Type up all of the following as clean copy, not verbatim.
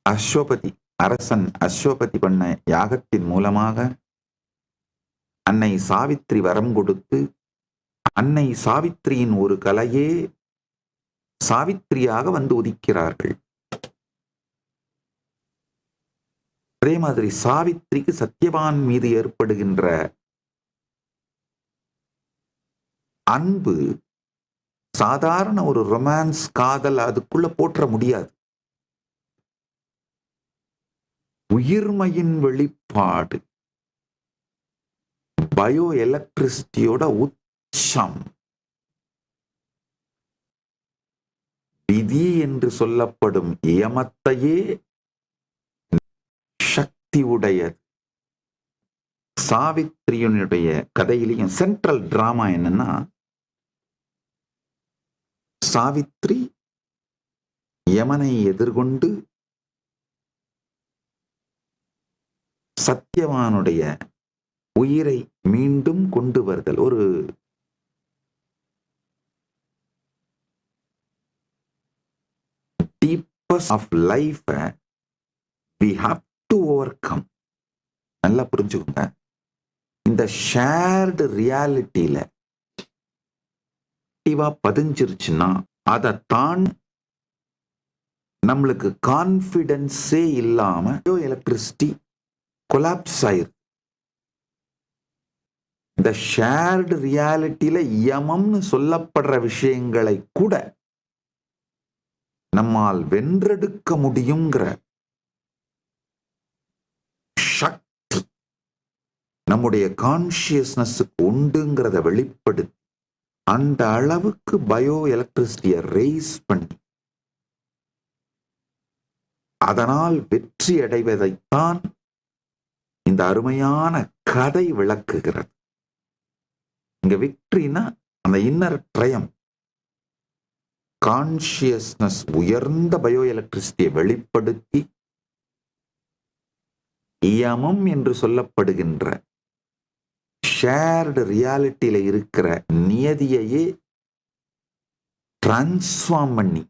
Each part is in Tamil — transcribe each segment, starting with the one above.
அஸ்வபதி அரசன் அஸ்வபதி பண்ண யாகத்தின் மூலமாக அன்னை சாவித்திரி வரம் கொடுத்து அன்னை சாவித்திரியின் ஒரு கலையே சாவித்திரியாக வந்து உதிக்கிறார்கள். அதே மாதிரி சாவித்திரிக்கு சத்யவான் மீது ஏற்படுகின்ற அன்பு சாதாரண ஒரு ரொமான்ஸ் காதல் அதுக்குள்ள போற்ற முடியாது. உயிர்மையின் வெளிப்பாடு, பயோ எலக்ட்ரிசிட்டியோட உச்சம். விதி என்று சொல்லப்படும் யமத்தையே சக்தி உடையது. சாவித்திரியினுடைய கதையிலையும் சென்ட்ரல் டிராமா என்னன்னா, சாவித்ரி யமனை எதிர்கொண்டு சத்யவானுடைய உயிரை மீண்டும் கொண்டு வருதல். ஒரு deepest of life we have to overcome. நல்லா புரிஞ்சுக்கோங்க. இந்த ஷேர்டு ரியாலிட்டியில பதிஞ்சிருச்சுன்னா அதைத்தான் நம்மளுக்கு கான்பிடன்ஸே இல்லாம எலக்ட்ரிசிட்டி கொலாப்ஸ் ஆயிருக்கு. இந்த ஷேர்டு ரியாலிட்டியில யமம்னு சொல்லப்படுற விஷயங்களை கூட நம்மால் வென்றெடுக்க முடியுங்கிற சக்தி நம்முடைய கான்சியஸ்னஸுக்கு உண்டுங்கிறத வெளிப்படுத்தி அந்த அளவுக்கு பயோ எலக்ட்ரிசிட்டியை ரேஸ் பண்ணி அதனால் வெற்றி அடைவதைத்தான் இந்த அருமையான கதை விளக்குகிறது. இங்க விக்டரினா அந்த இன்னர் ட்ரயம், கான்சியஸ்னஸ் உயர்ந்த பயோ எலக்ட்ரிசிட்டியை வெளிப்படுத்தி யமம் என்று சொல்லப்படுகின்ற ஷேர்டு ரியாலிட்டியில இருக்கிற நியதியையே டிரான்ஸ்ஃபார்ம் பண்ணி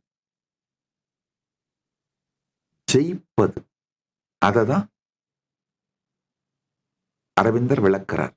ஜெயிப்பது. அததான் அரவிந்தர் விளக்கிறார்.